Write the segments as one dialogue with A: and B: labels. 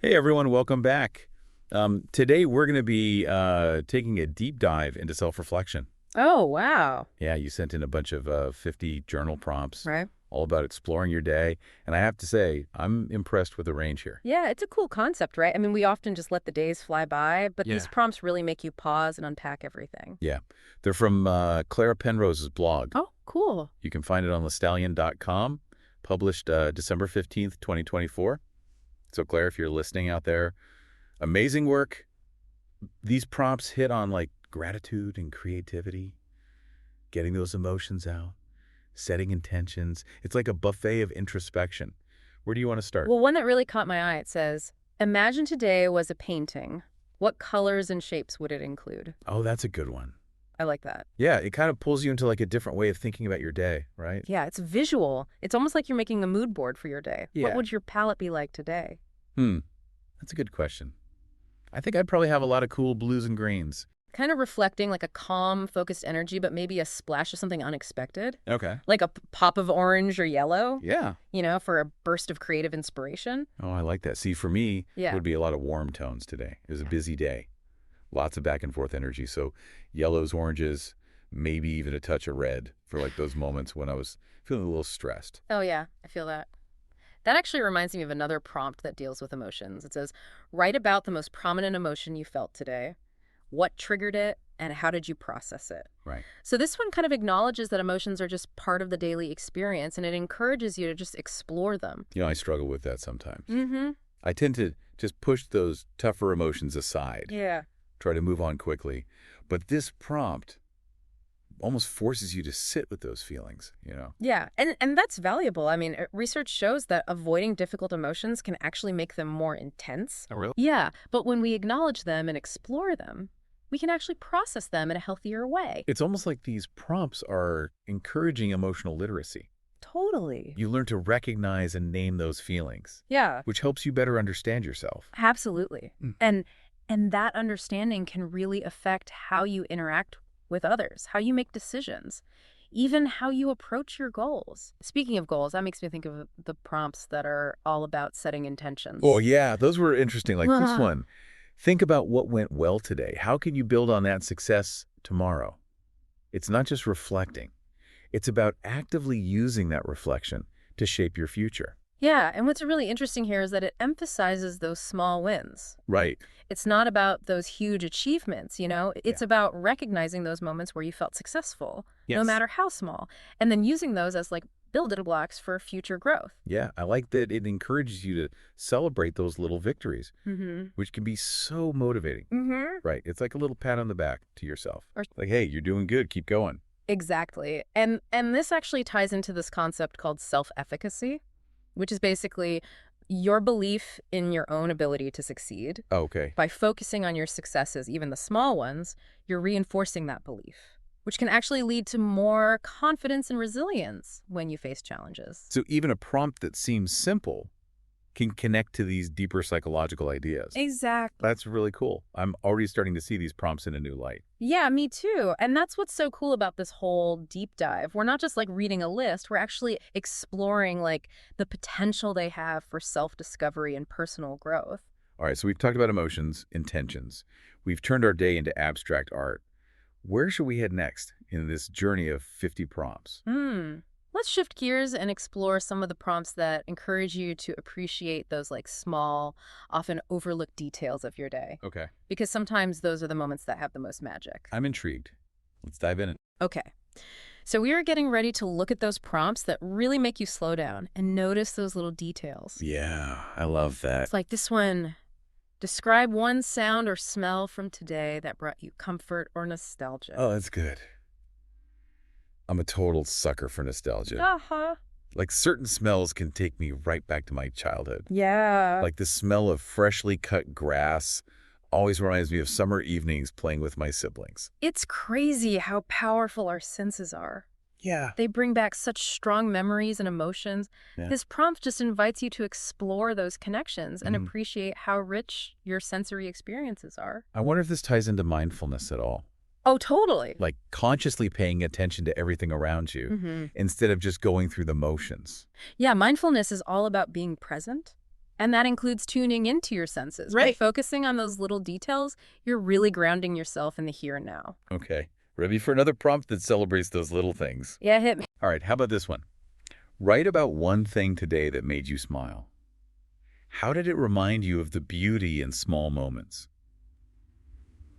A: Hey everyone, welcome back. Today we're going to be taking a deep dive into self-reflection.
B: Oh, wow.
A: Yeah, you sent in a bunch of 50 journal prompts,
B: Right.
A: all about exploring your day, and I have to say, I'm impressed with the range here.
B: Yeah, it's a cool concept, right? I mean, we often just let the days fly by, but these
A: Yeah.
B: prompts really make you pause and unpack everything.
A: Yeah, they're from Clara Penrose's blog.
B: Oh, cool.
A: You can find it on thestallion.com, published December 15th, 2024. So Claire, if you're listening out there, amazing work. These prompts hit on like gratitude and creativity, getting those emotions out, setting intentions. It's like a buffet of introspection. Where do you want to start?
B: Well, one that really caught my eye, it says, imagine today was a painting. What colors and shapes would it include?
A: Oh, that's a good one.
B: I like that.
A: Yeah, it kind of pulls you into like a different way of thinking about your day, right?
B: Yeah, it's visual. It's almost like you're making a mood board for your day. What
A: Yeah.
B: would your palette be like today?
A: Hmm. That's a good question. I think I'd probably have a lot of cool blues and greens.
B: Kind of reflecting like a calm, focused energy, but maybe a splash of something unexpected,
A: Okay.
B: like a pop of orange or yellow,
A: Yeah.
B: for a burst of creative inspiration.
A: Oh, I like that. See, for me, it
B: Yeah.
A: would be a lot of warm tones today. It was a busy day. Lots of back and forth energy. So yellows, oranges, maybe even a touch of red for like those moments when I was feeling a little stressed.
B: Oh, yeah, I feel that. That actually reminds me of another prompt that deals with emotions. It says, write about the most prominent emotion you felt today. What triggered it, and how did you process it?
A: Right.
B: So this one kind of acknowledges that emotions are just part of the daily experience, and it encourages you to just explore them.
A: I struggle with that sometimes.
B: Mm-hmm.
A: I tend to just push those tougher emotions aside,
B: Yeah.
A: try to move on quickly. But this prompt almost forces you to sit with those feelings.
B: Yeah, and that's valuable. I mean, research shows that avoiding difficult emotions can actually make them more intense.
A: Oh, really?
B: Yeah, but when we acknowledge them and explore them, we can actually process them in a healthier way.
A: It's almost like these prompts are encouraging emotional literacy.
B: Totally.
A: You learn to recognize and name those feelings,
B: Yeah,
A: which helps you better understand yourself.
B: absolutely.
A: Mm.
B: And that understanding can really affect how you interact with others, how you make decisions, even how you approach your goals. Speaking of goals, that makes me think of the prompts that are all about setting intentions.
A: Oh, yeah, those were interesting. Like this
B: Ah,
A: one. Think about what went well today. How can you build on that success tomorrow? It's not just reflecting. It's about actively using that reflection to shape your future.
B: Yeah, and what's really interesting here is that it emphasizes those small wins.
A: Right.
B: It's not about those huge achievements, It's
A: Yeah.
B: about recognizing those moments where you felt successful, no
A: Yes.
B: matter how small, and then using those as like building blocks for future growth.
A: Yeah, I like that it encourages you to celebrate those little victories,
B: Mm-hmm.
A: which can be so motivating.
B: Mm-hmm.
A: Right. It's like a little pat on the back to yourself.
B: Or
A: Like, hey, you're doing good. Keep going.
B: exactly. And this actually ties into this concept called self-efficacy, which is basically your belief in your own ability to succeed.
A: Oh, okay.
B: By focusing on your successes, even the small ones, you're reinforcing that belief, which can actually lead to more confidence and resilience when you face challenges.
A: So even a prompt that seems simple can connect to these deeper psychological ideas.
B: Exactly.
A: That's really cool. I'm already starting to see these prompts in a new light.
B: Yeah, me too. And that's what's so cool about this whole deep dive. We're not just like reading a list, we're actually exploring like the potential they have for self-discovery and personal growth.
A: All right, so we've talked about emotions, intentions. We've turned our day into abstract art. Where should we head next in this journey of 50 prompts?
B: Let's shift gears and explore some of the prompts that encourage you to appreciate those like small, often overlooked details of your day.
A: Okay.
B: Because sometimes those are the moments that have the most magic.
A: I'm intrigued. Let's dive in.
B: Okay. So we are getting ready to look at those prompts that really make you slow down and notice those little details.
A: Yeah, I love that.
B: It's like this one. Describe one sound or smell from today that brought you comfort or nostalgia.
A: Oh, that's good. I'm a total sucker for nostalgia.
B: Uh-huh.
A: Like certain smells can take me right back to my childhood.
B: Yeah.
A: Like the smell of freshly cut grass always reminds me of summer evenings playing with my siblings.
B: It's crazy how powerful our senses are.
A: Yeah.
B: They bring back such strong memories and emotions.
A: Yeah.
B: This prompt just invites you to explore those connections and
A: Mhm.
B: appreciate how rich your sensory experiences are.
A: I wonder if this ties into mindfulness at all.
B: Oh, totally.
A: Like consciously paying attention to everything around you
B: Mm-hmm.
A: instead of just going through the motions.
B: Yeah, mindfulness is all about being present And that includes tuning into your senses. By
A: Right.
B: focusing on those little details, you're really grounding yourself in the here and now.
A: Okay. Ready for another prompt that celebrates those little things?
B: Yeah, hit me.
A: All right, how about this one? Write about one thing today that made you smile. How did it remind you of the beauty in small moments?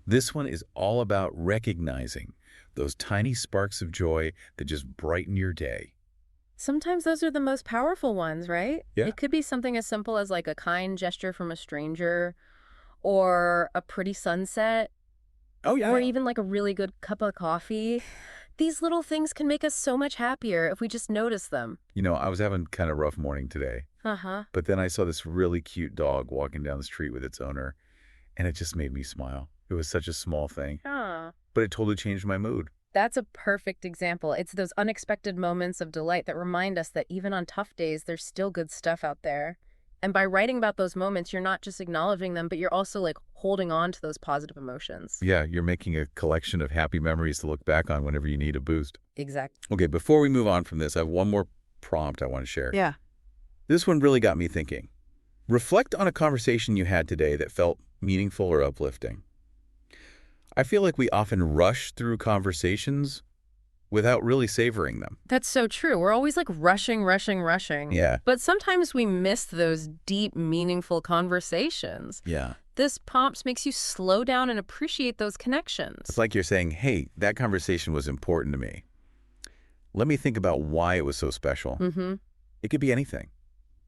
A: This one is all about recognizing those tiny sparks of joy that just brighten your day.
B: Sometimes those are the most powerful ones, right?
A: Yeah.
B: It could be something as simple as like a kind gesture from a stranger or a pretty sunset
A: Oh, yeah.
B: or even like a really good cup of coffee. These little things can make us so much happier if we just notice them.
A: I was having kind of a rough morning today,
B: Uh-huh.
A: but then I saw this really cute dog walking down the street with its owner, and it just made me smile. It was such a small thing,
B: Huh.
A: but it totally changed my mood.
B: That's a perfect example. It's those unexpected moments of delight that remind us that even on tough days, there's still good stuff out there. And by writing about those moments, you're not just acknowledging them, but you're also like holding on to those positive emotions.
A: Yeah, you're making a collection of happy memories to look back on whenever you need a boost.
B: Exactly.
A: Okay, before we move on from this, I have one more prompt I want to share.
B: Yeah.
A: This one really got me thinking. Reflect on a conversation you had today that felt meaningful or uplifting. I feel like we often rush through conversations without really savoring them.
B: That's so true. We're always like rushing.
A: Yeah.
B: But sometimes we miss those deep, meaningful conversations.
A: Yeah.
B: This prompt makes you slow down and appreciate those connections.
A: It's like you're saying, hey, that conversation was important to me. Let me think about why it was so special.
B: Mm-hmm.
A: It could be anything.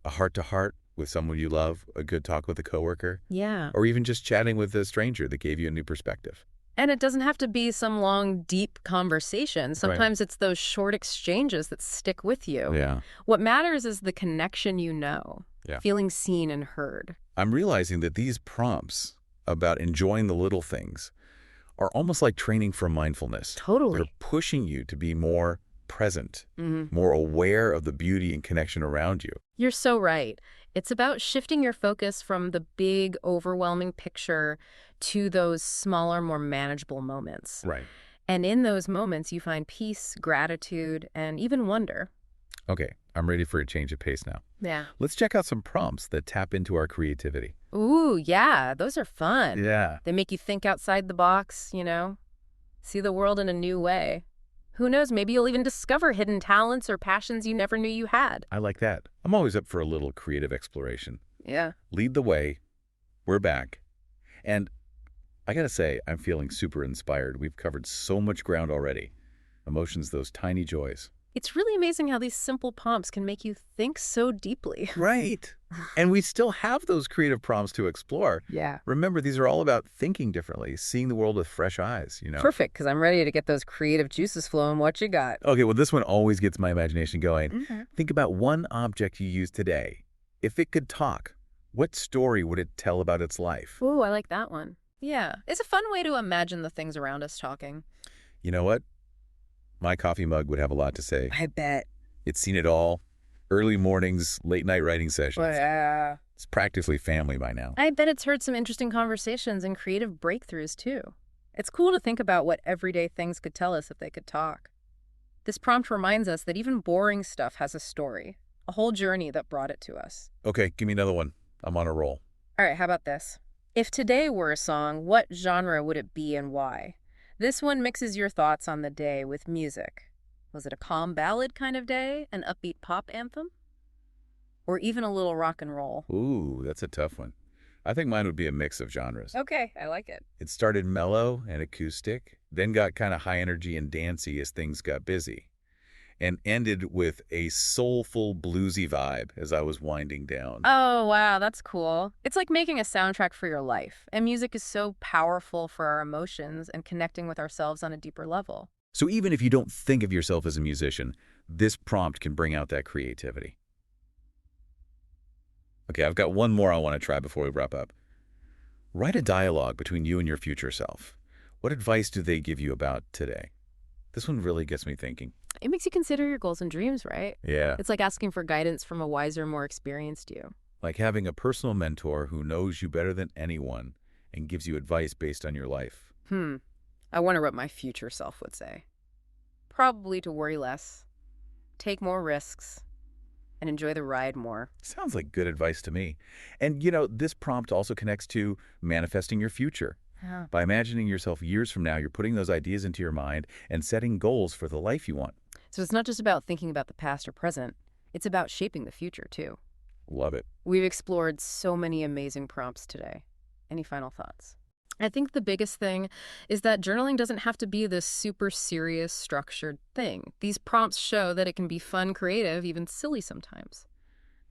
A: A heart-to-heart with someone you love, a good talk with a coworker,
B: Yeah.
A: or even just chatting with a stranger that gave you a new perspective.
B: And it doesn't have to be some long, deep conversation. Sometimes it's those short exchanges that stick with you.
A: Yeah.
B: What matters is the connection you know,
A: Yeah.
B: feeling seen and heard.
A: I'm realizing that these prompts about enjoying the little things are almost like training for mindfulness.
B: Totally.
A: They're pushing you to be more present,
B: Mm-hmm.
A: more aware of the beauty and connection around you.
B: You're so right. It's about shifting your focus from the big, overwhelming picture to those smaller, more manageable moments.
A: Right.
B: And in those moments, you find peace, gratitude, and even wonder.
A: Okay, I'm ready for a change of pace now.
B: Yeah.
A: Let's check out some prompts that tap into our creativity.
B: Ooh, yeah, those are fun.
A: Yeah.
B: They make you think outside the box, see the world in a new way. Who knows, maybe you'll even discover hidden talents or passions you never knew you had.
A: I like that. I'm always up for a little creative exploration.
B: Yeah.
A: Lead the way. We're back. And I gotta say, I'm feeling super inspired. We've covered so much ground already. Emotions, those tiny joys.
B: It's really amazing how these simple prompts can make you think so deeply.
A: Right. And we still have those creative prompts to explore.
B: Yeah.
A: Remember, these are all about thinking differently, seeing the world with fresh eyes,
B: Perfect, because I'm ready to get those creative juices flowing. What you got?
A: Okay, well, this one always gets my imagination going.
B: Mm-hmm.
A: Think about one object you use today. If it could talk, what story would it tell about its life?
B: Ooh, I like that one. Yeah. It's a fun way to imagine the things around us talking.
A: You know what? My coffee mug would have a lot to say.
B: I bet.
A: It's seen it all. Early mornings, late night writing sessions.
B: Yeah.
A: It's practically family by now.
B: I bet it's heard some interesting conversations and creative breakthroughs, too. It's cool to think about what everyday things could tell us if they could talk. This prompt reminds us that even boring stuff has a story, a whole journey that brought it to us.
A: Okay, give me another one. I'm on a roll.
B: All right, how about this? If today were a song, what genre would it be and why? This one mixes your thoughts on the day with music. Was it a calm ballad kind of day, an upbeat pop anthem? Or even a little rock and roll?
A: Ooh, that's a tough one. I think mine would be a mix of genres.
B: Okay, I like it.
A: It started mellow and acoustic, then got kind of high energy and dancey as things got busy, and ended with a soulful bluesy vibe as I was winding down.
B: Oh, wow, that's cool. It's like making a soundtrack for your life, and music is so powerful for our emotions and connecting with ourselves on a deeper level.
A: So even if you don't think of yourself as a musician, this prompt can bring out that creativity. Okay, I've got one more I want to try before we wrap up. Write a dialogue between you and your future self. What advice do they give you about today? This one really gets me thinking.
B: It makes you consider your goals and dreams, right?
A: Yeah.
B: It's like asking for guidance from a wiser, more experienced you.
A: Like having a personal mentor who knows you better than anyone and gives you advice based on your life.
B: I wonder what my future self would say. Probably to worry less, take more risks, and enjoy the ride more.
A: Sounds like good advice to me. And, this prompt also connects to manifesting your future.
B: Yeah.
A: By imagining yourself years from now, you're putting those ideas into your mind and setting goals for the life you want.
B: So it's not just about thinking about the past or present, it's about shaping the future, too.
A: Love it.
B: We've explored so many amazing prompts today. Any final thoughts? I think the biggest thing is that journaling doesn't have to be this super serious, structured thing. These prompts show that it can be fun, creative, even silly sometimes.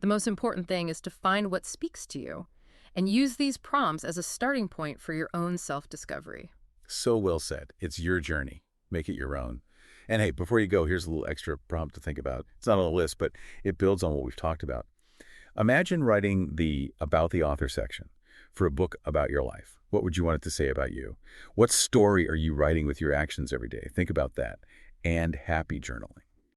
B: The most important thing is to find what speaks to you and use these prompts as a starting point for your own self-discovery.
A: So well said. It's your journey. Make it your own. And hey, before you go, here's a little extra prompt to think about. It's not on the list, but it builds on what we've talked about. Imagine writing the About the Author section for a book about your life. What would you want it to say about you? What story are you writing with your actions every day? Think about that. And happy journaling.